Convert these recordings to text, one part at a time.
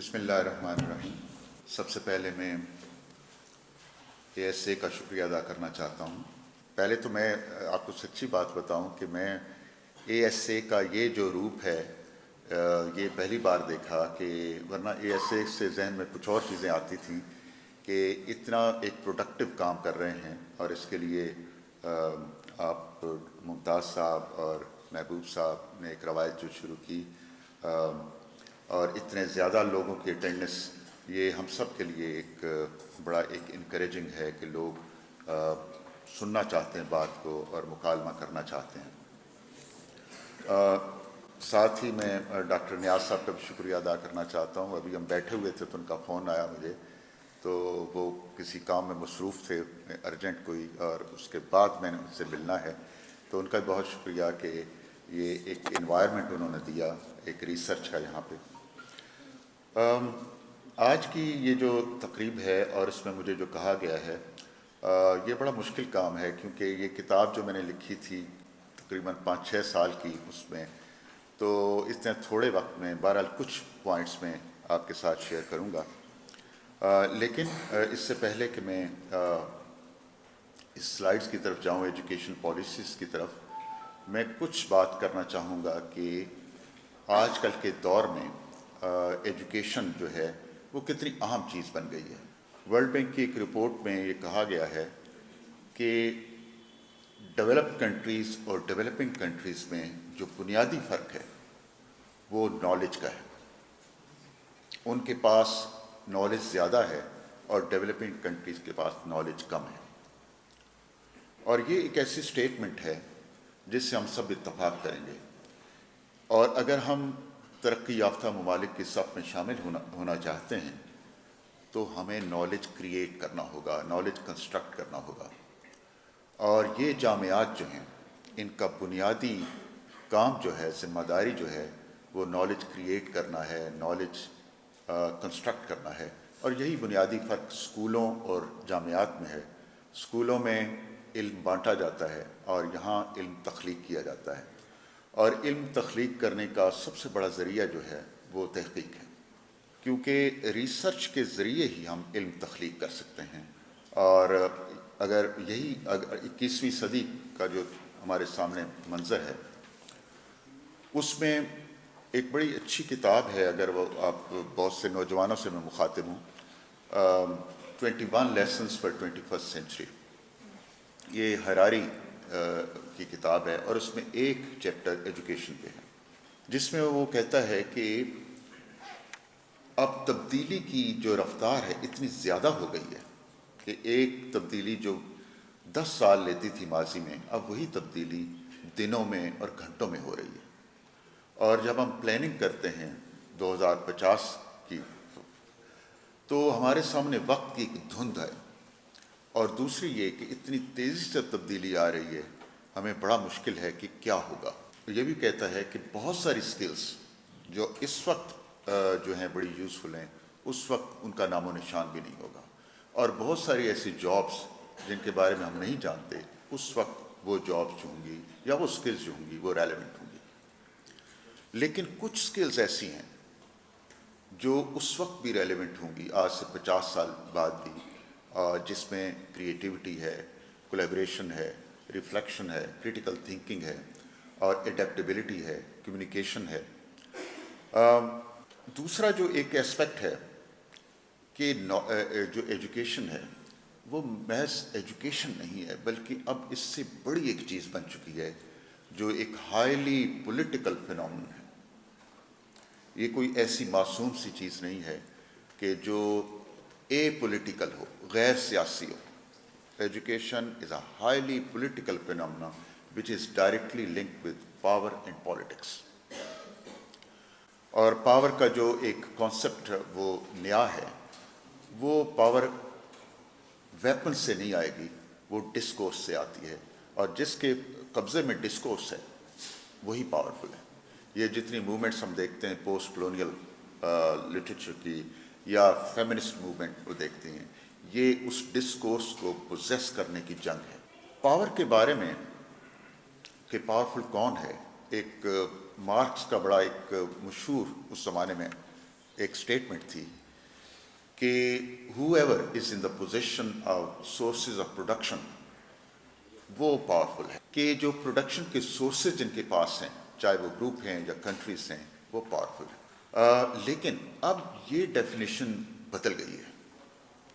بسم اللہ الرحمن الرحیم۔ سب سے پہلے میں اے ایس اے کا شکریہ ادا کرنا چاہتا ہوں۔ پہلے تو میں آپ کو سچی بات بتاؤں کہ میں اے ایس اے کا یہ جو روپ ہے یہ پہلی بار دیکھا، کہ ورنہ اے ایس اے سے ذہن میں کچھ اور چیزیں آتی تھیں کہ اتنا ایک پروڈکٹیو کام کر رہے ہیں، اور اس کے لیے آپ ممتاز صاحب اور محبوب صاحب نے ایک روایت جو شروع کی، اور اتنے زیادہ لوگوں کی اٹینڈنس، یہ ہم سب کے لیے ایک بڑا ایک انکریجنگ ہے کہ لوگ سننا چاہتے ہیں بات کو اور مکالمہ کرنا چاہتے ہیں۔ ساتھ ہی میں ڈاکٹر نیاز صاحب کا بھی شکریہ ادا کرنا چاہتا ہوں۔ ابھی ہم بیٹھے ہوئے تھے تو ان کا فون آیا مجھے، تو وہ کسی کام میں مصروف تھے ارجنٹ کوئی، اور اس کے بعد میں نے ان سے ملنا ہے، تو ان کا بہت شکریہ کہ یہ ایک انوائرمنٹ انہوں نے دیا ایک ریسرچ کا یہاں پہ۔ آج کی یہ جو تقریب ہے اور اس میں مجھے جو کہا گیا ہے، یہ بڑا مشکل کام ہے، کیونکہ یہ کتاب جو میں نے لکھی تھی تقریباً 5-6 سال کی، اس میں تو اتنے تھوڑے وقت میں بہرحال کچھ پوائنٹس میں آپ کے ساتھ شیئر کروں گا، لیکن اس سے پہلے کہ میں اس سلائیڈز کی طرف جاؤں، ایجوکیشن پالیسیز کی طرف، میں کچھ بات کرنا چاہوں گا کہ آج کل کے دور میں ایجوکیشن جو ہے وہ کتنی اہم چیز بن گئی ہے۔ ورلڈ بینک کی ایک رپورٹ میں یہ کہا گیا ہے کہ ڈیولپڈ کنٹریز اور ڈیولپنگ کنٹریز میں جو بنیادی فرق ہے وہ نالج کا ہے۔ ان کے پاس نالج زیادہ ہے اور ڈیولپنگ کنٹریز کے پاس نالج کم ہے، اور یہ ایک ایسی سٹیٹمنٹ ہے جس سے ہم سب اتفاق کریں گے، اور اگر ہم ترقی یافتہ ممالک کی صف میں شامل ہونا چاہتے ہیں تو ہمیں نالج کریٹ کرنا ہوگا، نالج کنسٹرکٹ کرنا ہوگا، اور یہ جامعات جو ہیں ان کا بنیادی کام جو ہے، ذمہ داری جو ہے، وہ نالج کریٹ کرنا ہے، نالج کنسٹرکٹ کرنا ہے، اور یہی بنیادی فرق اسکولوں اور جامعات میں ہے۔ اسکولوں میں علم بانٹا جاتا ہے اور یہاں علم تخلیق کیا جاتا ہے، اور علم تخلیق کرنے کا سب سے بڑا ذریعہ جو ہے وہ تحقیق ہے، کیونکہ ریسرچ کے ذریعے ہی ہم علم تخلیق کر سکتے ہیں۔ اور اگر 21ویں صدی کا جو ہمارے سامنے منظر ہے، اس میں ایک بڑی اچھی کتاب ہے، اگر وہ آپ بہت سے نوجوانوں سے میں مخاطب ہوں، 21 لیسنز فار 21st سینچری، یہ ہراری کی کتاب ہے، اور اس میں ایک چیپٹر ایجوکیشن پہ ہے، جس میں وہ کہتا ہے کہ اب تبدیلی کی جو رفتار ہے اتنی زیادہ ہو گئی ہے کہ ایک تبدیلی جو 10 سال لیتی تھی ماضی میں، اب وہی تبدیلی دنوں میں اور گھنٹوں میں ہو رہی ہے۔ اور جب ہم پلاننگ کرتے ہیں 2050 کی، تو ہمارے سامنے وقت کی ایک دھند ہے، اور دوسری یہ کہ اتنی تیزی سے تبدیلی آ رہی ہے، ہمیں بڑا مشکل ہے کہ کیا ہوگا۔ یہ بھی کہتا ہے کہ بہت ساری سکلز جو اس وقت جو ہیں بڑی یوزفل ہیں، اس وقت ان کا نام و نشان بھی نہیں ہوگا، اور بہت ساری ایسی جابس جن کے بارے میں ہم نہیں جانتے، اس وقت وہ جابس جو ہوں گی یا وہ سکلز جو ہوں گی وہ ریلیونٹ ہوں گی۔ لیکن کچھ سکلز ایسی ہیں جو اس وقت بھی ریلیونٹ ہوں گی، آج سے 50 سال بعد بھی، جس میں کریٹیوٹی ہے، کولیبریشن ہے، ریفلیکشن ہے، کریٹیکل تھنکنگ ہے، اور اڈیپٹیبلٹی ہے، کمیونیکیشن ہے۔ دوسرا جو ایک اسپیکٹ ہے کہ جو ایجوکیشن ہے وہ محض ایجوکیشن نہیں ہے، بلکہ اب اس سے بڑی ایک چیز بن چکی ہے جو ایک ہائیلی پولیٹیکل فینومین ہے۔ یہ کوئی ایسی معصوم سی چیز نہیں ہے کہ جو اے پولیٹیکل ہو، غیر سیاسی ہو۔ Education is a highly political phenomena which is directly linked with power and politics۔ اور پاور کا جو ایک کانسیپٹ وہ نیا ہے، وہ پاور ویپن سے نہیں آئے گی، وہ ڈسکورس سے آتی ہے، اور جس کے قبضے میں ڈسکورس ہے وہی پاورفل ہے۔ یہ جتنی موومنٹس ہم دیکھتے ہیں پوسٹ کلونیل لٹریچر کی یا فیمنسٹ موومنٹ کو دیکھتے ہیں، یہ اس ڈسکورس کو پوزیس کرنے کی جنگ ہے۔ پاور کے بارے میں کہ پاورفل کون ہے، ایک مارکس کا بڑا ایک مشہور اس زمانے میں ایک اسٹیٹمنٹ تھی کہ whoever is in the possession of sources of production وہ پاورفل ہے، کہ جو پروڈکشن کے سورسز جن کے پاس ہیں، چاہے وہ گروپ ہیں یا کنٹریز ہیں، وہ پاورفل ہیں۔ لیکن اب یہ ڈیفینیشن بدل گئی ہے،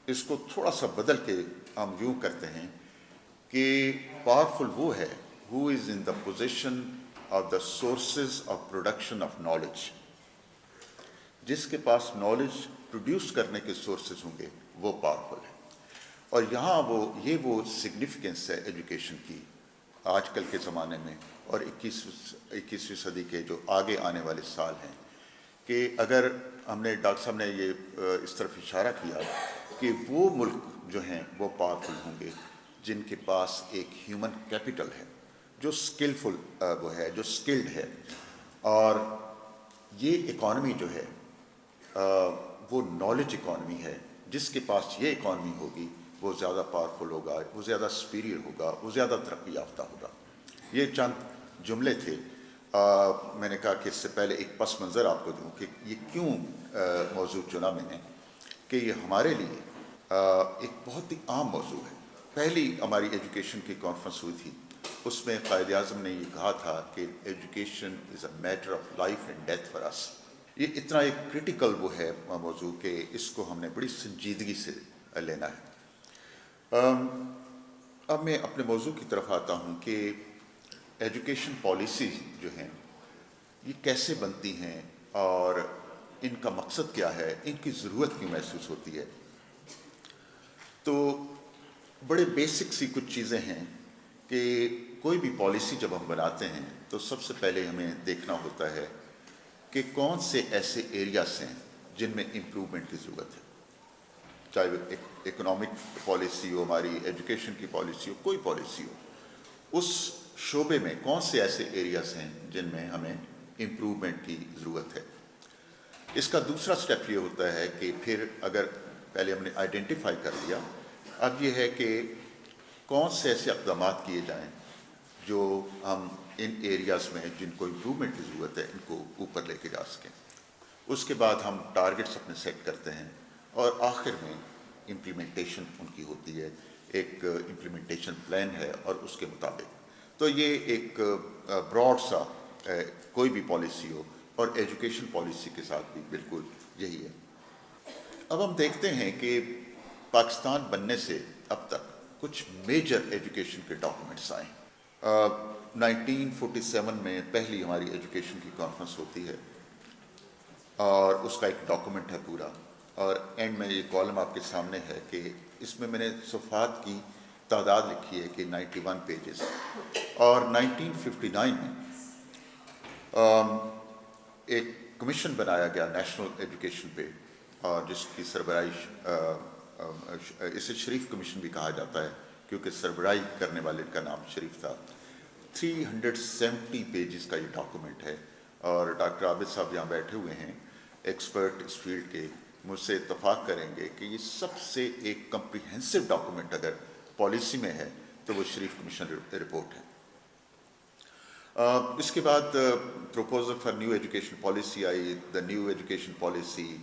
اس کو تھوڑا سا بدل کے ہم یوں کرتے ہیں کہ پاورفل وہ ہے who is in the possession of the sources of production of knowledge، جس کے پاس نالج پروڈیوس کرنے کے سورسز ہوں گے وہ پاورفل ہے۔ اور یہاں وہ سگنیفیکنس ہے ایجوکیشن کی آج کل کے زمانے میں اور اکیسویں صدی کے جو آگے آنے والے سال ہیں، کہ اگر ہم نے ڈاکٹر صاحب نے یہ اس طرف اشارہ کیا کہ وہ ملک جو ہیں وہ پاورفل ہوں گے جن کے پاس ایک ہیومن کیپٹل ہے، جو اسکلفل وہ ہے، جو اسکلڈ ہے، اور یہ اکانومی جو ہے وہ نالج اکانومی ہے۔ جس کے پاس یہ اکانومی ہوگی وہ زیادہ پاورفل ہوگا، وہ زیادہ سپیریئر ہوگا، وہ زیادہ ترقی یافتہ ہوگا۔ یہ چند جملے تھے۔ میں نے کہا کہ اس سے پہلے ایک پس منظر آپ کو دوں کہ یہ کیوں موضوع چنا میں نے، کہ یہ ہمارے لیے ایک بہت ہی عام موضوع ہے۔ پہلی ہماری ایجوکیشن کی کانفرنس ہوئی تھی، اس میں قائد اعظم نے یہ کہا تھا کہ education is a matter of life and death for us. یہ اتنا ایک کرٹیکل وہ ہے موضوع کہ اس کو ہم نے بڑی سنجیدگی سے لینا ہے۔ اب میں اپنے موضوع کی طرف آتا ہوں کہ ایجوکیشن پالیسیز جو ہیں یہ کیسے بنتی ہیں اور ان کا مقصد کیا ہے، ان کی ضرورت کیوں محسوس ہوتی ہے۔ تو بڑے بیسک سی کچھ چیزیں ہیں کہ کوئی بھی پالیسی جب ہم بناتے ہیں تو سب سے پہلے ہمیں دیکھنا ہوتا ہے کہ کون سے ایسے ایریاز ہیں جن میں امپرومنٹ کی ضرورت ہے، چاہے وہ اکنامک پالیسی ہو، ہماری ایجوکیشن کی پالیسی ہو، کوئی پالیسی ہو، اس شعبے میں کون سے ایسے ایریاز ہیں جن میں ہمیں امپرومنٹ کی ضرورت ہے۔ اس کا دوسرا سٹیپ یہ ہوتا ہے کہ پھر اگر پہلے ہم نے آئیڈینٹیفائی کر لیا، اب یہ ہے کہ کون سے ایسے اقدامات کیے جائیں جو ہم ان ایریاز میں جن کو امپرومنٹ کی ضرورت ہے ان کو اوپر لے کے جا سکیں۔ اس کے بعد ہم ٹارگٹس اپنے سیٹ کرتے ہیں اور آخر میں امپلیمنٹیشن ان کی ہوتی ہے، ایک امپلیمنٹیشن پلان ہے اور اس کے مطابق۔ تو یہ ایک براڈ سا کوئی بھی پالیسی ہو، اور ایجوکیشن پالیسی کے ساتھ بھی بالکل یہی ہے۔ اب ہم دیکھتے ہیں کہ پاکستان بننے سے اب تک کچھ میجر ایجوکیشن کے ڈاکومنٹس آئے۔ 1947 میں پہلی ہماری ایجوکیشن کی کانفرنس ہوتی ہے اور اس کا ایک ڈاکومنٹ ہے پورا، اور اینڈ میں یہ کالم آپ کے سامنے ہے کہ اس میں نے صفحات کی تعداد لکھی ہے کہ 91 پیجز۔ اور 1959 میں ایک کمیشن بنایا گیا نیشنل ایجوکیشن پہ، اور جس کی سربراہی اسے شریف کمیشن بھی کہا جاتا ہے کیونکہ سربراہی کرنے والے کا نام شریف تھا۔ 370 پیجز کا یہ ڈاکومنٹ ہے، اور ڈاکٹر عابد صاحب یہاں بیٹھے ہوئے ہیں، ایکسپرٹ اس فیلڈ کے، مجھ سے اتفاق کریں گے کہ یہ سب سے ایک کمپریہنسو ڈاکومنٹ اگر پالیسی میں ہے تو وہ شریف کمیشن رپورٹ ہے۔ اس کے بعد proposal for new education policy I, the new education policy,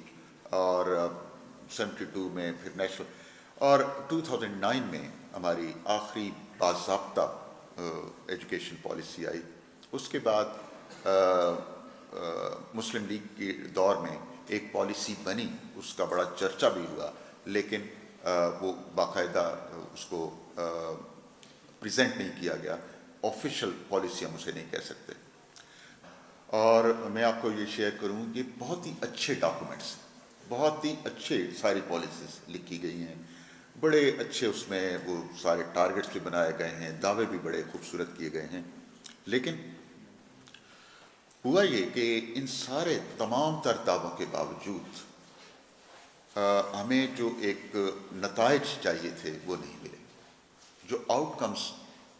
اور 72 میں پھر نیشنل، اور 2009 میں ہماری آخری باضابطہ ایجوکیشن پالیسی آئی۔ اس کے بعد مسلم لیگ کے دور میں ایک پالیسی بنی، اس کا بڑا چرچا بھی ہوا، لیکن وہ باقاعدہ اس کو پریزنٹ نہیں کیا گیا، آفیشیل پالیسی ہم اسے نہیں کہہ سکتے۔ اور میں آپ کو یہ شیئر کروں، یہ بہت ہی اچھے ڈاکومنٹس، بہت ہی اچھے ساری پالیسیز لکھی گئی ہیں، بڑے اچھے اس میں وہ سارے ٹارگٹس بھی بنائے گئے ہیں، دعوے بھی بڑے خوبصورت کیے گئے ہیں۔ لیکن ہوا یہ کہ ان سارے تمام تر دعووں کے باوجود ہمیں جو ایک نتائج چاہیے تھے وہ نہیں ملے، جو آؤٹ کمز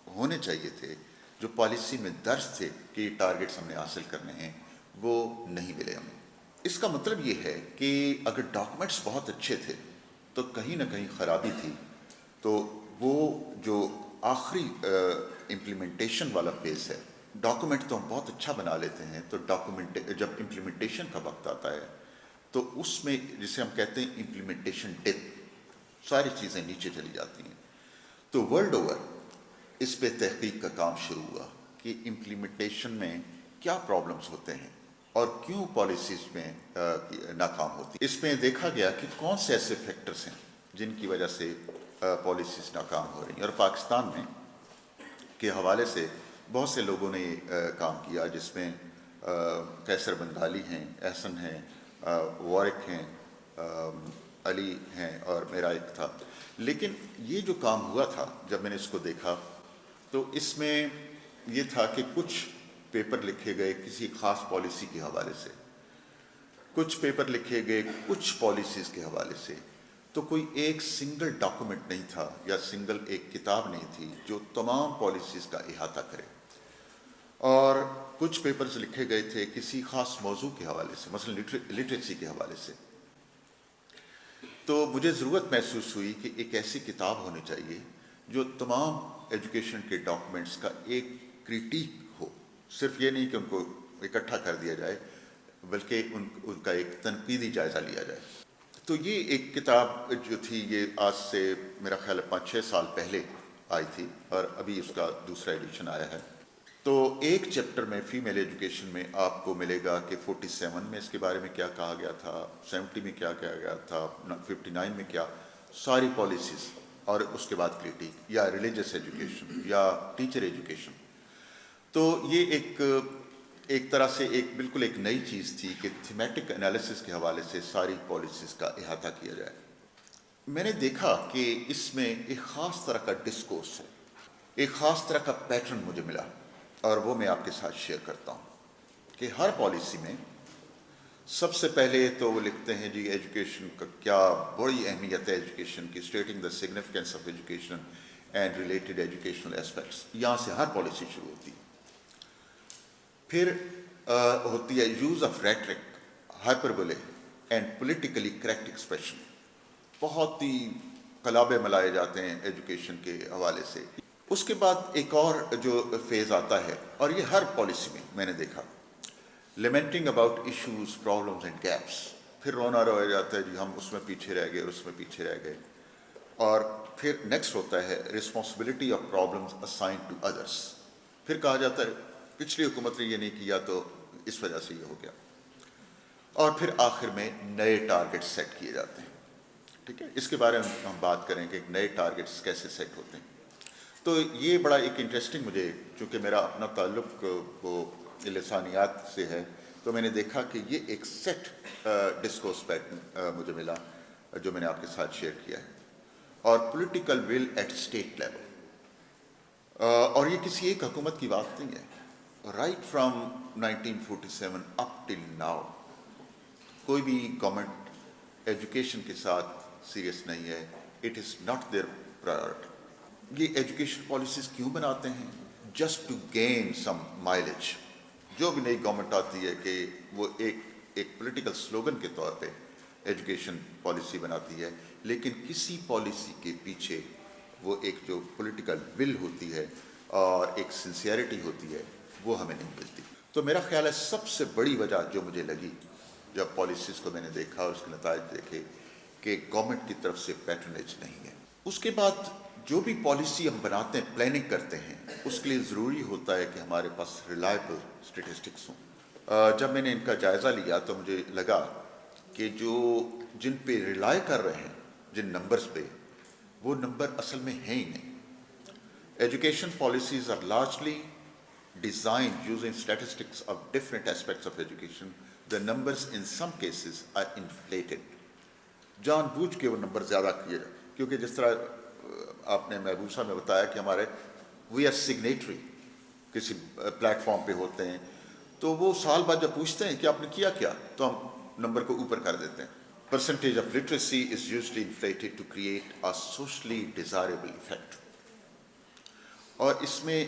ہونے چاہیے تھے، جو پالیسی میں درج تھے کہ یہ ٹارگٹس ہم نے حاصل کرنے ہیں، وہ نہیں ملے ہمیں۔ اس کا مطلب یہ ہے کہ اگر ڈاکومنٹس بہت اچھے تھے تو کہیں نہ کہیں خرابی تھی، تو وہ جو آخری امپلیمنٹیشن والا فیز ہے، ڈاکومنٹ تو ہم بہت اچھا بنا لیتے ہیں، تو جب امپلیمنٹیشن کا وقت آتا ہے تو اس میں جسے ہم کہتے ہیں امپلیمنٹیشن ڈیپ، ساری چیزیں نیچے چلی جاتی ہیں. تو ورلڈ اوور اس پہ تحقیق کا کام شروع ہوا کہ امپلیمنٹیشن میں کیا پرابلمس ہوتے ہیں اور کیوں پالیسیز میں ناکام ہوتی ہیں. اس میں دیکھا گیا کہ کون سے ایسے فیکٹرز ہیں جن کی وجہ سے پالیسیز ناکام ہو رہی ہیں. اور پاکستان میں کے حوالے سے بہت سے لوگوں نے کام کیا، جس میں قیصر بنگالی ہیں، احسن ہیں، وارق ہیں، علی ہیں، اور میرا ایک تھا. لیکن یہ جو کام ہوا تھا جب میں نے اس کو دیکھا تو اس میں یہ تھا کہ کچھ پیپر لکھے گئے کسی خاص پالیسی کے حوالے سے، کچھ پیپر لکھے گئے کچھ پالیسیز کے حوالے سے، تو کوئی ایک سنگل ڈاکومنٹ نہیں تھا یا سنگل ایک کتاب نہیں تھی جو تمام پالیسیز کا احاطہ کرے. اور کچھ پیپرز لکھے گئے تھے کسی خاص موضوع کے حوالے سے، مثلا لٹریسی کے حوالے سے. تو مجھے ضرورت محسوس ہوئی کہ ایک ایسی کتاب ہونی چاہیے جو تمام ایجوکیشن کے ڈاکومنٹس کا ایک کریٹیک ہو. صرف یہ نہیں کہ ان کو اکٹھا کر دیا جائے بلکہ ان کا ایک تنقیدی جائزہ لیا جائے. تو یہ ایک کتاب جو تھی یہ آج سے میرا خیال ہے 5-6 سال پہلے آئی تھی، اور ابھی اس کا دوسرا ایڈیشن آیا ہے. تو ایک چیپٹر میں فیمیل ایجوکیشن میں آپ کو ملے گا کہ 47 میں اس کے بارے میں کیا کہا گیا تھا، 70 میں کیا کہا گیا تھا، 59 میں کیا، ساری پالیسیز، اور اس کے بعد کریٹیک یا ریلیجس ایجوکیشن یا ٹیچر ایجوکیشن. تو یہ ایک طرح سے بالکل ایک نئی چیز تھی کہ تھیمیٹک انالیسس کے حوالے سے ساری پالیسیز کا احاطہ کیا جائے. میں نے دیکھا کہ اس میں ایک خاص طرح کا ڈسکورس ہے، ایک خاص طرح کا پیٹرن مجھے ملا، اور وہ میں آپ کے ساتھ شیئر کرتا ہوں کہ ہر پالیسی میں سب سے پہلے تو وہ لکھتے ہیں جی ایجوکیشن کا کیا بڑی اہمیت ہے ایجوکیشن کی، stating the significance of education and related educational aspects. یہاں سے ہر پالیسی شروع ہوتی ہے. پھر ہوتی ہے use of rhetoric, hyperbole and politically correct expression. بہت ہی قلابے ملائے جاتے ہیں ایجوکیشن کے حوالے سے. اس کے بعد ایک اور جو فیز آتا ہے، اور یہ ہر پالیسی میں نے دیکھا، لیمنٹنگ about issues, problems and gaps. پھر رونا رویا جاتا ہے جی ہم اس میں پیچھے رہ گئے اور اس میں پیچھے رہ گئے. اور پھر نیکسٹ ہوتا ہے responsibility of problems assigned to others. پھر کہا جاتا ہے پچھلی حکومت نے یہ نہیں کیا تو اس وجہ سے یہ ہو گیا. اور پھر آخر میں نئے ٹارگٹ سیٹ کیے جاتے ہیں. ٹھیک ہے، اس کے بارے میں ہم بات کریں کہ نئے ٹارگٹس کیسے سیٹ ہوتے ہیں. تو یہ بڑا ایک انٹرسٹنگ، مجھے چونکہ میرا اپنا تعلق وہ لسانیات سے ہے تو میں نے دیکھا کہ یہ ایک سیٹ ڈسکورس پیٹرن مجھے ملا جو میں نے آپ کے ساتھ شیئر کیا ہے. اور political will at state level, اور یہ کسی ایک حکومت کی بات نہیں ہے. Right from 1947 up till now کوئی بھی گورنمنٹ ایجوکیشن کے ساتھ سیریس نہیں ہے. It is not their priority. یہ ایجوکیشن پالیسیز کیوں بناتے ہیں؟ Just to gain some mileage. جو بھی نئی گورنمنٹ آتی ہے کہ وہ ایک پولیٹیکل سلوگن کے طور پہ ایجوکیشن پالیسی بناتی ہے، لیکن کسی پالیسی کے پیچھے وہ ایک جو پولیٹیکل ول ہوتی ہے اور ایک سنسیئرٹی ہوتی ہے وہ ہمیں نہیں ملتی. تو میرا خیال ہے سب سے بڑی وجہ جو مجھے لگی جب پالیسیز کو میں نے دیکھا اور اس کے نتائج دیکھے کہ گورنمنٹ کی طرف سے پیٹرنیج نہیں ہے. اس کے بعد جو بھی پالیسی ہم بناتے ہیں، پلاننگ کرتے ہیں، اس کے لیے ضروری ہوتا ہے کہ ہمارے پاس ریلائبل اسٹیٹسٹکس ہوں. جب میں نے ان کا جائزہ لیا تو مجھے لگا کہ جن پہ ریلائی کر رہے ہیں، جن نمبرز پہ، وہ نمبر اصل میں ہیں ہی نہیں. Education policies are largely designed using statistics of different aspects of education. The numbers in some cases are inflated. جان بوجھ کے وہ نمبر زیادہ کیے جائے، کیونکہ جس طرح آپ نے محبوب صاحب نے بتایا کہ ہمارے وی آر سگنیٹری کسی پلیٹ فارم پہ ہوتے ہیں، تو وہ سال بعد جب پوچھتے ہیں کہ آپ نے کیا تو ہم نمبر کو اوپر کر دیتے ہیں. Percentage of literacy is usually inflated to create a socially desirable effect. اور اس میں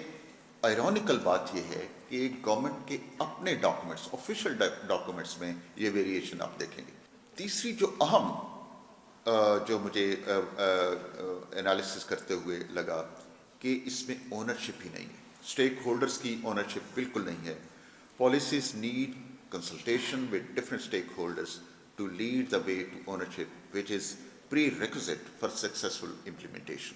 آئرونیکل بات یہ ہے کہ گورنمنٹ کے اپنے ڈاکومنٹس، آفیشیل ڈاکومنٹس میں یہ ویریشن آپ دیکھیں گے. تیسری جو اہم جو مجھے انالیسس کرتے ہوئے لگا کہ اس میں اونرشپ ہی نہیں ہے. اسٹیک ہولڈرس کی اونرشپ بالکل نہیں ہے. Policies need consultation with different stack holders to lead the way to ownership, which is prerequisite for successful implementation.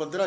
15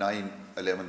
9/11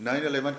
9/11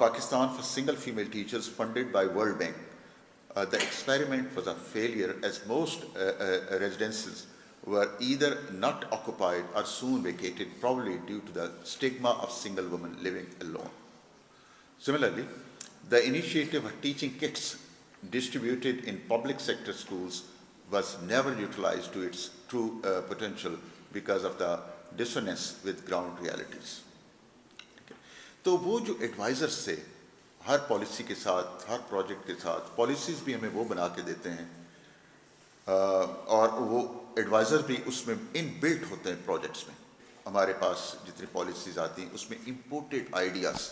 Pakistan for single female teachers funded by World Bank. The experiment was a failure as most residences were either not occupied or soon vacated, probably due to the stigma of single women living alone. Similarly, the initiative of teaching kits distributed in public sector schools was never utilized to its true potential because of the dissonance with ground realities. تو وہ جو advisers سے ہر policy کے ساتھ، ہر project کے ساتھ، policies بھی ہمیں وہ بنا کے دیتے ہیں اور وہ ایڈوائزر بھی اس میں ان بلٹ ہوتے ہیں پروجیکٹس میں. ہمارے پاس جتنی پالیسیز آتی ہیں اس میں امپورٹڈ آئیڈیاز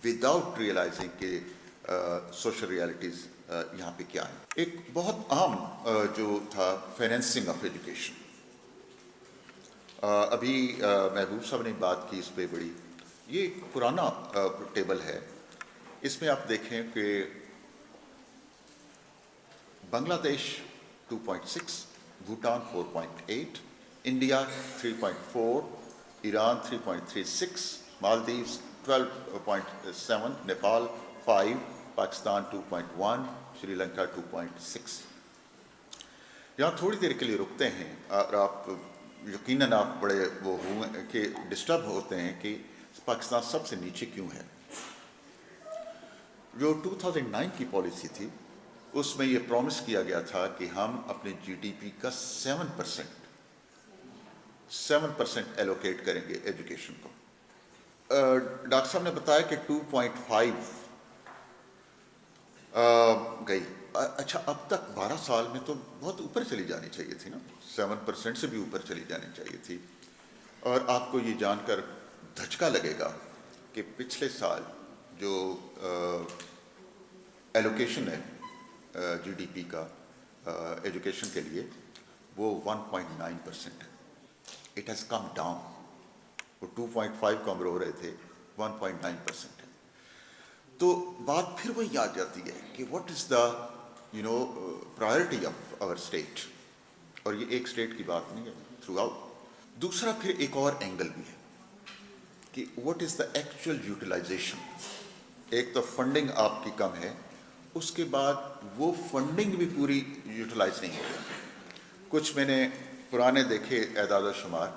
وداؤٹ ریئلائزنگ کہ سوشل ریالٹیز یہاں پہ کیا ہیں. ایک بہت عام جو تھا فائنینسنگ آف ایجوکیشن. ابھی محبوب صاحب نے بات کی اس پہ بڑی. یہ ایک پرانا ٹیبل ہے. اس میں آپ دیکھیں کہ بنگلہ دیش 2.6، بھوٹان 4.8، انڈیا 3.4، ایران 3.36، مالدیوز 12.7، نیپال 5، پاکستان 2.1، شری لنکا 2.6. یہاں تھوڑی دیر کے لیے رکتے ہیں اور آپ یقیناً آپ بڑے وہ ہوئے کہ ڈسٹرب ہوتے ہیں کہ پاکستان سب سے نیچے کیوں ہے. جو 2009 کی پالیسی تھی اس میں یہ پرومس کیا گیا تھا کہ ہم اپنے جی ڈی پی کا 7% ایلوکیٹ کریں گے ایجوکیشن کو. ڈاکٹر صاحب نے بتایا کہ 2.5 گئی. اچھا اب تک 12 سال میں تو بہت اوپر چلی جانی چاہیے تھی نا، 7% سے بھی اوپر چلی جانی چاہیے تھی. اور آپ کو یہ جان کر دھچکا لگے گا کہ پچھلے سال جو ایلوکیشن ہے جی ڈی پی کا ایجوکیشن کے لیے وہ 1.9% ہے. It has come down. وہ 2.5 کو ہم رو رہے تھے، 1.9% ہے. تو بات پھر وہی آ جاتی ہے کہ what is the priority of our state. اور یہ ایک اسٹیٹ کی بات نہیں ہے، تھرو آؤٹ. دوسرا پھر ایک اور اینگل بھی ہے کہ what is the actual utilization. ایک تو فنڈنگ آپ کی کم ہے، اس کے بعد وہ فنڈنگ بھی پوری یوٹیلائز نہیں ہے. کچھ میں نے پرانے دیکھے اعداد و شمار.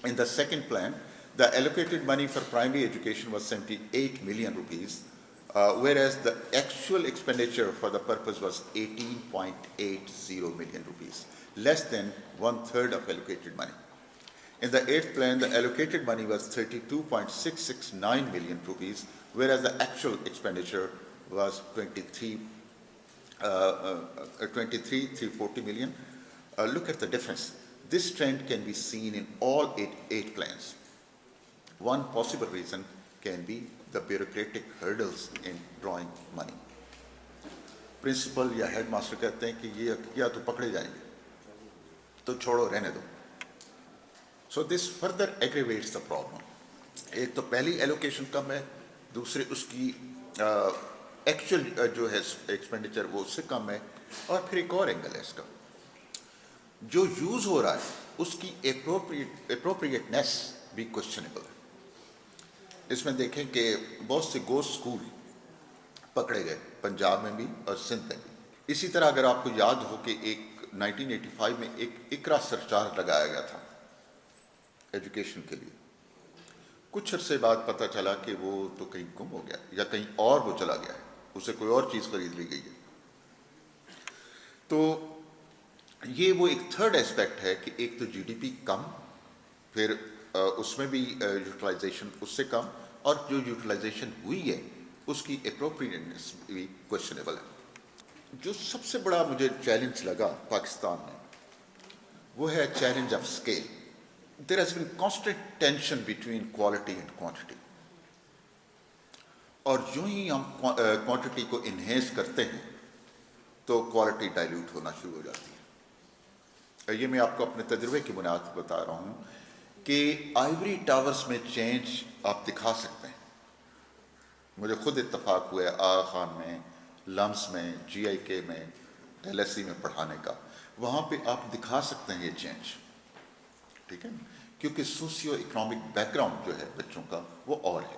In the second plan the allocated money for primary education was 78 million rupees, whereas the actual expenditure for the purpose was 18.80 million rupees, less than 1/3 of allocated money. In the 8th plan, the allocated money was 32.669 million rupees, whereas the actual expenditure was 23,340 million. Look at the difference. This trend can be seen in all eight plans. One possible reason can be the bureaucratic hurdles in drawing money. Principal یا head master کہتے ہیں کہ یہ کیا تو پکڑے جائیں گے تو چھوڑو رہنے دو. So this further aggravates the problem. ایک تو پہلی ایلوکیشن کم ہے، دوسرے اس کی ایکچوئل جو ہے ایکسپینڈیچر وہ اس سے کم ہے. اور پھر ایک اور اینگل ہے اس کا، جو یوز ہو رہا ہے اس کی اپروپریٹنیس بھی کوشچنیبل ہے. اس میں دیکھیں کہ بہت سے گوشت اسکول پکڑے گئے پنجاب میں بھی اور سندھ میں بھی. اسی طرح اگر آپ کو یاد ہو کہ ایک 1985 میں ایک اقرا سرچارج لگایا گیا تھا ایجوکیشن کے لیے. کچھ عرصے بعد پتہ چلا کہ وہ تو کہیں گم ہو گیا یا کہیں اور وہ چلا گیا ہے، اسے کوئی اور چیز خرید لی گئی ہے. تو یہ وہ ایک تھرڈ اسپیکٹ ہے کہ ایک تو جی ڈی پی کم، پھر اس میں بھی یوٹیلائزیشن اس سے کم، اور جو یوٹیلائزیشن ہوئی ہے اس کی اپروپریٹنیس بھی کوشچنیبل ہے. جو سب سے بڑا مجھے چیلنج لگا پاکستان میں وہ ہے challenge of scale. There has been constant tension between quality and quantity. اور جو ہی ہم کوانٹٹی کو انہینس کرتے ہیں تو کوالٹی ڈائلیوٹ ہونا شروع ہو جاتی ہے. یہ میں آپ کو اپنے تجربے کی بنیاد پر بتا رہا ہوں کہ آئیوری ٹاورز میں چینج آپ دکھا سکتے ہیں. مجھے خود اتفاق ہوا ہے آغا خان میں، لمس میں، جی آئی کے میں، ایل ایس سی میں پڑھانے کا. وہاں پہ آپ دکھا سکتے ہیں یہ چینج، ٹھیک ہے، کیونکہ سوسیو اکنامک بیک گراؤنڈ جو ہے بچوں کا وہ اور ہے.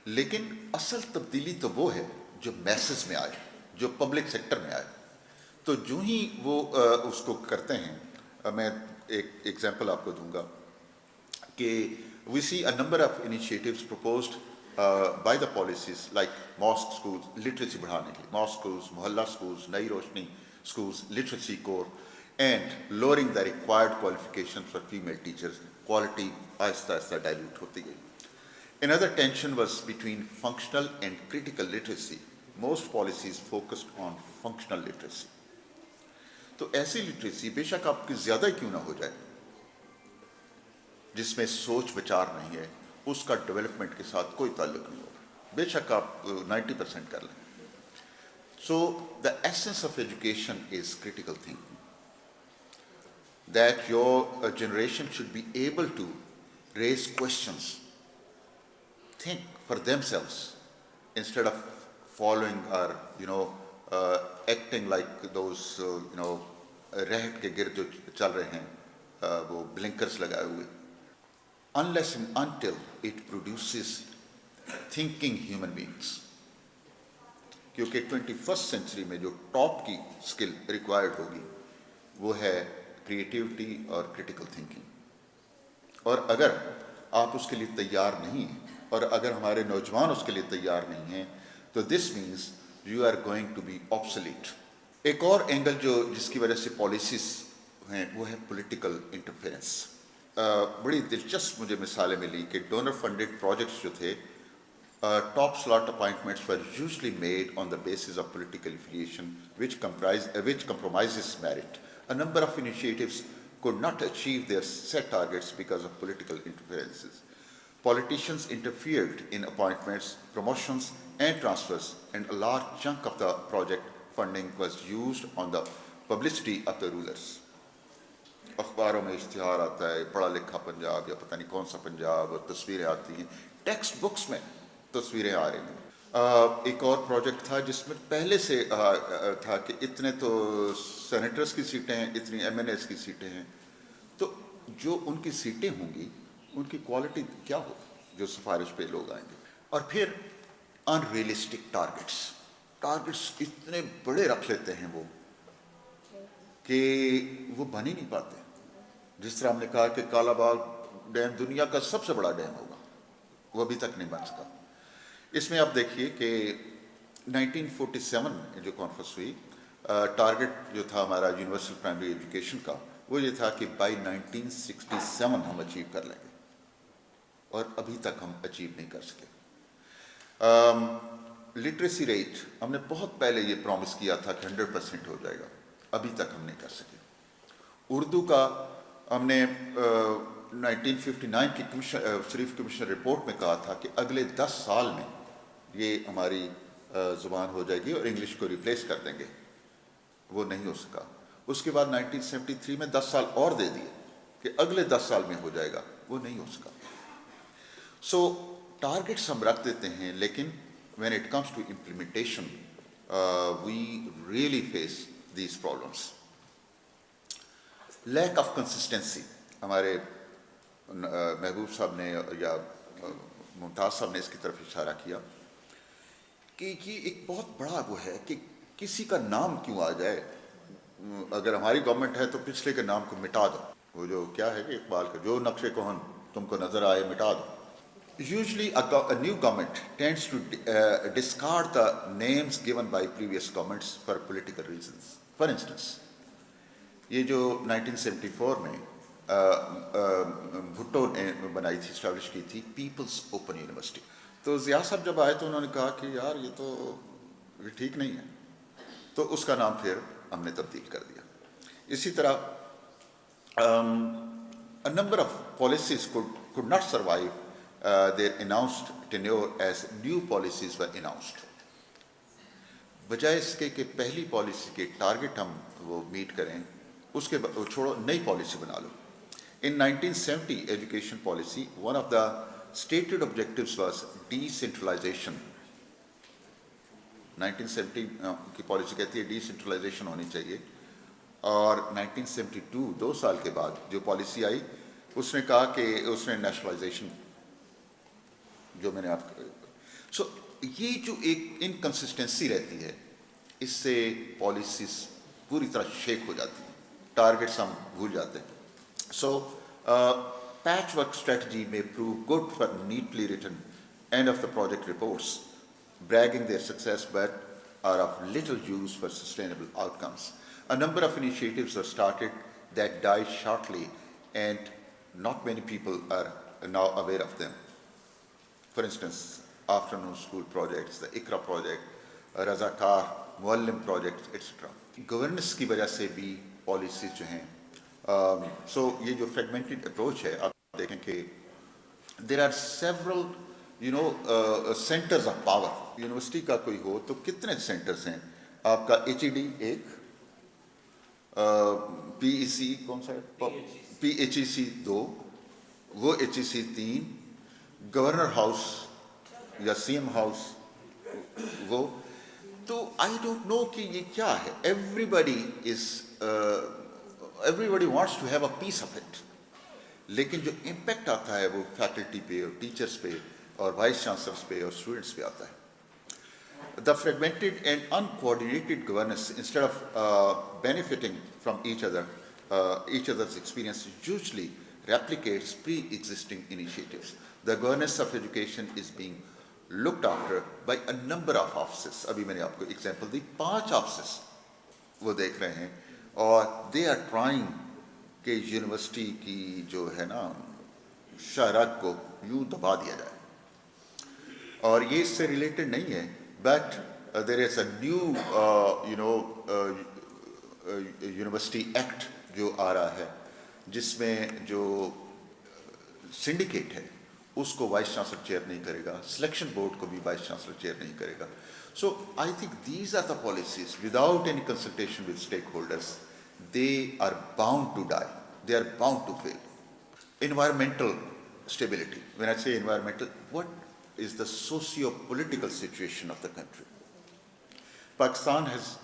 لیکن اصل تبدیلی تو وہ ہے جو میسز میں آئے، جو پبلک سیکٹر میں آئے. تو جو ہی وہ اس کو کرتے ہیں، میں ایک ایگزامپل آپ کو دوں گا کہ we see a number of initiatives proposed by the policies like mosque schools, literacy بڑھانے کے لیے mosque schools, محلہ schools, نئی روشنی schools, literacy core, and lowering the required qualifications for female teachers. Quality آہستہ آہستہ dilute ہوتی گئی. Another tension was between functional and critical literacy. Most policies focused on functional literacy. تو ایسی لٹریسی بے شک آپ کی زیادہ کیوں نہ ہو جائے، جس میں سوچ بچار نہیں ہے، اس کا ڈیولپمنٹ کے ساتھ کوئی تعلق نہیں ہوگا، بے شک آپ 90% کر لیں. So the essence of education is critical thinking, that your generation should be able to raise questions, think for themselves instead of following or acting like those رہٹ کے گرد جو چل رہے ہیں وہ بلنکرز لگائے ہوئے. unless and until it produces thinking human beings. کیونکہ 21st سینچری میں جو ٹاپ کی اسکل ریکوائرڈ ہوگی وہ ہے کریٹیوٹی اور کریٹیکل تھنکنگ. اور اگر آپ اس کے لیے تیار نہیں ہیں، اور اگر ہمارے نوجوان اس کے لیے تیار نہیں ہیں، تو this means you are going to be obsolete. ایک اور اینگل جس کی وجہ سے پالیسیز ہیں وہ ہے پولیٹیکل انٹرفیرنس. بڑی دلچسپ مجھے مثالیں ملی کہ ڈونر فنڈڈ پروجیکٹس جو تھے، top slot appointments were usually made on the basis of political affiliation which compromises merit. A number of initiatives could not achieve their set targets because of political interferences. Politicians interfered in appointments, promotions, and transfers, and a large chunk of the project funding was used on the publicity of the rulers. اخباروں میں اشتہار آتا ہے، پڑھا لکھا پنجاب یا پتہ نہیں کون سا پنجاب، اور تصویریں آتی ہیں، ٹیکسٹ بکس میں تصویریں آ رہی ہیں. ایک اور پروجیکٹ تھا جس میں پہلے سے تھا کہ اتنے تو سینیٹرز کی سیٹیں ہیں، اتنی ایم این ایز کی سیٹیں ہیں، تو جو ان کی سیٹیں ہوں گی ان کی کوالٹی کیا ہوگی جو سفارش پہ لوگ آئیں گے. اور پھر ان ریئلسٹک ٹارگٹس اتنے بڑے رکھ لیتے ہیں وہ کہ وہ بن ہی نہیں پاتے. جس طرح ہم نے کہا کہ کالا باغ ڈیم دنیا کا سب سے بڑا ڈیم ہوگا، وہ ابھی تک نہیں بن سکا. اس میں آپ دیکھیے کہ 1947 میں جو کانفرنس ہوئی، ٹارگٹ جو تھا ہمارا یونیورسل پرائمری ایجوکیشن کا، وہ یہ تھا کہ بائی 1967 ہم اچیو کر لیں گے، اور ابھی تک ہم اچیو نہیں کر سکے. لٹریسی ریٹ ہم نے بہت پہلے یہ پرومس کیا تھا کہ 100% ہو جائے گا، ابھی تک ہم نہیں کر سکے. اردو کا ہم نے 1959 کی شریف کمیشن رپورٹ میں کہا تھا کہ اگلے 10 سال میں یہ ہماری زبان ہو جائے گی اور انگلش کو ریپلیس کر دیں گے. وہ نہیں ہو سکا. اس کے بعد 1973 میں 10 سال اور دے دیے کہ اگلے 10 سال میں ہو جائے گا، وہ نہیں ہو سکا. سو ٹارگٹس ہم رکھ دیتے ہیں، لیکن when it comes to implementation we really face these problems. Lack of consistency, ہمارے محبوب صاحب نے یا ممتاز صاحب نے اس کی طرف اشارہ کیا کہ یہ ایک بہت بڑا وہ ہے کہ کسی کا نام کیوں آ جائے. اگر ہماری گورنمنٹ ہے تو پچھلے کے نام کو مٹا دو. وہ جو کیا ہے کہ اقبال کا، جو نقش کہن تم کو نظر آئے مٹا دو. Usually a new government tends to discard the names given by previous governments for political reasons. For instance, یہ جو 1974 میں بھٹو نے بنائی تھی، اسٹیبلش کی تھی پیپلز اوپن یونیورسٹی، تو ضیاء صاحب جب آئے تو انہوں نے کہا کہ یار یہ تو ٹھیک نہیں ہے، تو اس کا نام پھر ہم نے تبدیل کر دیا. اسی طرح a number of policies could not survive their announced tenure as new policies were announced. بجائے اس کے کہ پہلی پالیسی کے ٹارگٹ ہم وہ میٹ کریں، اس کے چھوڑو نئی پالیسی بنا لو. In 1970 education policy, one of the stated objectives was decentralization. 1970 کی پالیسی کہتی ہے ڈیسینٹرلائزیشن ہونی چاہیے، اور 1972 2 سال کے بعد جو پالیسی آئی اس نے کہا کہ اس نے نیشنلائزیشن جو میں نے آپ سو یہ جو ایک انکنسسٹنسی رہتی ہے، اس سے پالیسیز پوری طرح شیک ہو جاتی ہیں, ٹارگیٹس ہم بھول جاتے ہیں. So, patchwork strategy may prove good for neatly written end of the project reports, bragging their success, but are of little use for sustainable outcomes. A number of initiatives were started that died shortly, and not many people are now aware of them. For instance, afternoon school projects, the ICRA project, Razakar, Muallim projects, etc. Governance کی وجہ سے بھی policies جو ہیں, سو یہ جو fragmented approach ہے, آپ دیکھیں کہ there are several centers of power. University کا کوئی ہو تو کتنے سینٹرز ہیں آپ کا؟ ایچ ای ڈی ایک, پی ای سی کون سا ہے, پی ایچ ای سی 2, وہ ایچ ای سی 3, گورنر ہاؤس یا سی ایم ہاؤس وہ. تو آئی ڈونٹ نو کہ یہ کیا ہے. Everybody wants to have a piece of it, لیکن جو امپیکٹ آتا ہے وہ فیکلٹی پہ اور ٹیچرس پہ اور وائس چانسلرس پہ اور اسٹوڈنٹس پہ آتا ہے. The fragmented and uncoordinated governance, instead of benefiting from each other's experience, usually replicates pre-existing initiatives. The governance of education is being looked after by a number of offices. ابھی میں نے آپ کو ایگزامپل دی, 5 offices وہ دیکھ رہے ہیں, اور دے آر ٹرائنگ کہ یونیورسٹی کی جو ہے نا شاہراہ کو یوں دبا دیا جائے. اور یہ اس سے ریلیٹڈ نہیں ہے, but there is a new university act جو آ رہا ہے, جس میں جو سنڈیکیٹ ہے اس کو وائس چانسلر چیئر نہیں کرے گا, سلیکشن بورڈ کو بھی وائس چانسلر چیئر نہیں کرے گا. So I think these are the policies without any consultation with stakeholders. They are bound to die, they are bound to fail. Environmental stability. When I say environmental, what is the socio-political situation of the country? Pakistan has,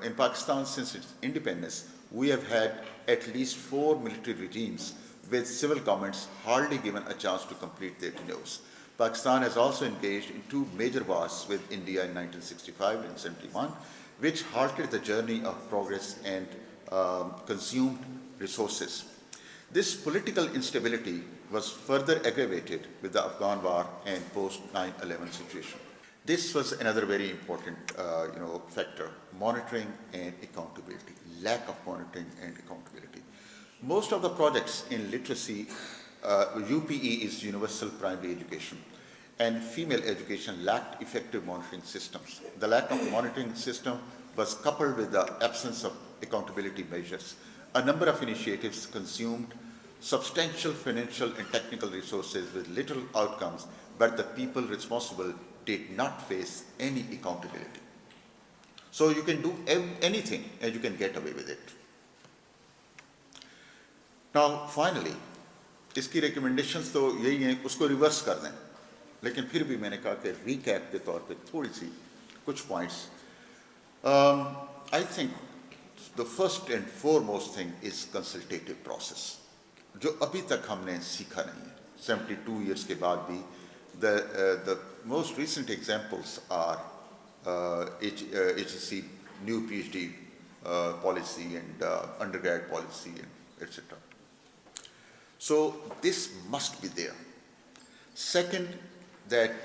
in Pakistan since its independence, we have had at least 4 military regimes with civil governments hardly given a chance to complete their tenures. Pakistan has also engaged in 2 major wars with India in 1965 and 71, which halted the journey of progress and consumed resources. This political instability was further aggravated with the Afghan war and post-9/11 situation. This was another very important factor, monitoring and accountability, lack of monitoring and accountability. Most of the projects in literacy, UPE is universal primary education, and female education lacked effective monitoring systems. The lack of monitoring system was coupled with the absence of accountability measures. A number of initiatives consumed substantial financial and technical resources with little outcomes, but the people responsible did not face any accountability. So you can do anything and you can get away with it. Now finally, اس کی recommendations تو یہی ہیں, اس کو reverse کر دیں, لیکن پھر بھی میں نے کہا کہ ریکیپ کے طور پہ تھوڑی سی کچھ points. I think the first and foremost thing is consultative process, جو ابھی تک ہم نے سیکھا نہیں ہے 72 years کے بعد بھی. The most recent examples are HEC new PhD policy and undergrad policy and etc. So this must be there. Second, that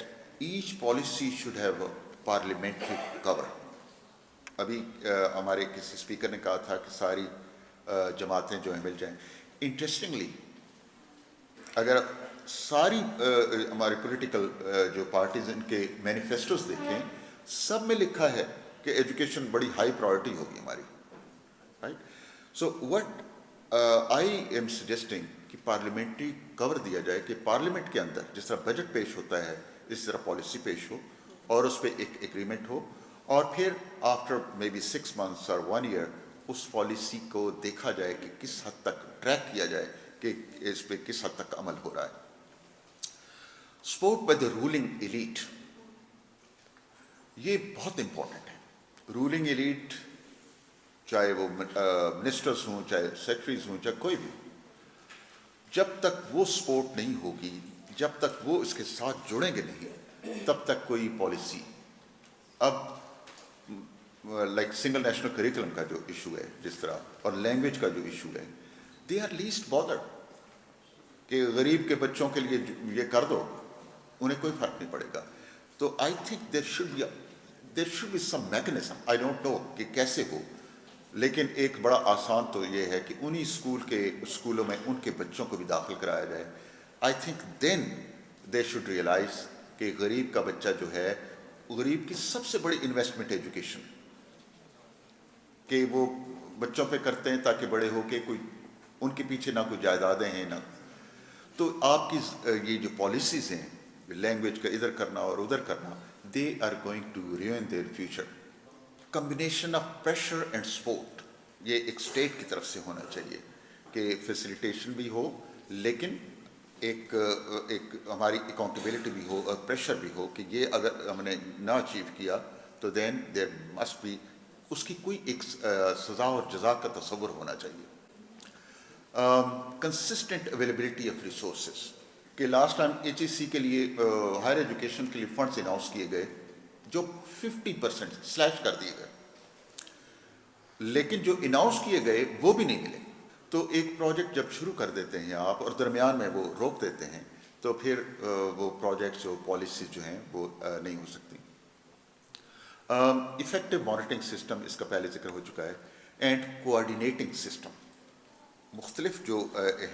each policy should have a parliamentary cover. ابھی ہمارے کسی اسپیکر نے کہا تھا کہ ساری جماعتیں جو ہیں مل جائیں. انٹرسٹنگلی اگر ساری ہماری پولیٹیکل جو پارٹیز ان کے مینیفیسٹوز دیکھیں, سب میں لکھا ہے کہ ایجوکیشن بڑی ہائی پرائورٹی ہوگی ہماری, right. So what I am suggesting کہ پارلیمنٹری کور دیا جائے, کہ پارلیمنٹ کے اندر جس طرح بجٹ پیش ہوتا ہے اس طرح پالیسی پیش ہو اور اس پہ ایک ایگریمنٹ ہو, اور پھر آفٹر مے بی 6 months اور 1 year اس پالیسی کو دیکھا جائے کہ کس حد تک ٹریک کیا جائے کہ اس پہ کس حد تک عمل ہو رہا ہے. Support by the ruling elite, یہ بہت امپورٹنٹ ہے. رولنگ ایلیٹ چاہے وہ منسٹرز ہوں, چاہے سیکرٹریز ہوں, چاہے کوئی بھی, جب تک وہ سپورٹ نہیں ہوگی, جب تک وہ اس کے ساتھ جڑیں گے نہیں, تب تک کوئی پالیسی. اب لائک سنگل نیشنل کریکولم کا جو ایشو ہے جس طرح, اور لینگویج کا جو ایشو ہے, دے آر لیسٹ بادرڈ کہ غریب کے بچوں کے لیے یہ کر دو, انہیں کوئی فرق نہیں پڑے گا. تو I think there should be some mechanism, I don't know کہ کیسے ہو, لیکن ایک بڑا آسان تو یہ ہے کہ انہی اسکولوں میں ان کے بچوں کو بھی داخل کرایا جائے. I think then they should realize کہ غریب کا بچہ جو ہے, غریب کی سب سے بڑی انویسٹمنٹ ایجوکیشن, کہ وہ بچوں پہ کرتے ہیں تاکہ بڑے ہو کے کوئی ان کے پیچھے نہ کوئی جائیدادیں ہیں نہ. تو آپ کی یہ جو پالیسیز ہیں لینگویج کا ادھر کرنا اور ادھر کرنا, they are going to ruin their future. Combination of pressure and support, یہ ایک اسٹیٹ کی طرف سے ہونا چاہیے کہ فیسیلیٹیشن بھی ہو, لیکن ایک ہماری اکاؤنٹیبلٹی بھی ہو اور پریشر بھی ہو کہ یہ اگر ہم نے نہ اچیو کیا تو دین دیر مسٹ بی, اس کی کوئی ایک سزا اور جزا کا تصور ہونا چاہیے. کنسسٹنٹ اویلیبلٹی آف ریسورسز, کہ لاسٹ ٹائم HEC کے لیے ہائر ایجوکیشن کے لیے فنڈس اناؤنس کیے گئے جو 50% سلیش کر دیے گئے, لیکن جو اناؤنس کیے گئے وہ بھی نہیں ملے. تو ایک پروجیکٹ جب شروع کر دیتے ہیں آپ اور درمیان میں وہ روک دیتے ہیں تو پھر وہ پروجیکٹس جو پالیسیز جو ہیں وہ نہیں ہو سکتی. افیکٹو مانیٹرنگ سسٹم, اس کا پہلے ذکر ہو چکا ہے, اینڈ کوآرڈینیٹنگ سسٹم. مختلف جو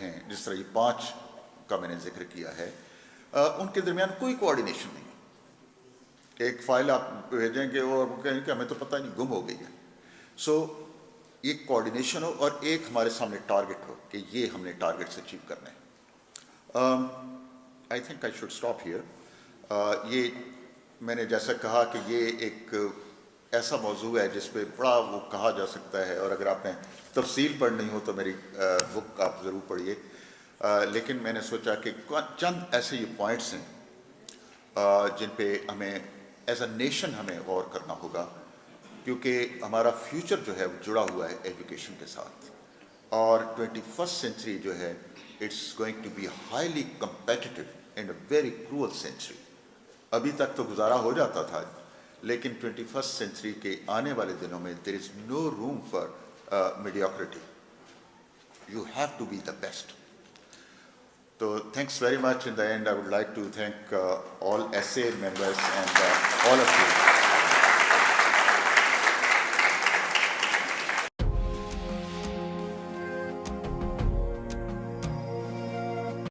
ہیں, جس طرح یہ 5 کا میں نے ذکر کیا ہے, ان کے درمیان کوئی کوآرڈینیشن نہیں. ایک فائل آپ بھیجیں گے اور وہ کہیں کہ ہمیں تو پتہ نہیں, گم ہو گئی ہے. سو ایک کوآرڈینیشن ہو اور ایک ہمارے سامنے ٹارگٹ ہو کہ یہ ہم نے ٹارگٹس اچیو کرنے ہیں. I think I should stop here. یہ میں نے جیسا کہا کہ یہ ایک ایسا موضوع ہے جس پہ بڑا وہ کہا جا سکتا ہے, اور اگر آپ نے تفصیل پڑھنی ہو تو میری بک آپ ضرور پڑھیے. لیکن میں نے سوچا کہ چند ایسے یہ پوائنٹس ہیں جن پہ ہمیں ایز اے نیشن ہمیں غور کرنا ہوگا, کیونکہ ہمارا فیوچر جو ہے وہ جڑا ہوا ہے ایجوکیشن کے ساتھ. اور 21st سینچری جو ہے, it's going to be highly competitive and a very cruel century. ابھی تک تو گزارا ہو جاتا تھا, لیکن 21st سینچری کے آنے والے دنوں میں there is no room for mediocrity. You have to be the best. تو thanks very much. In the end, I would like to thank all SA members and all of you.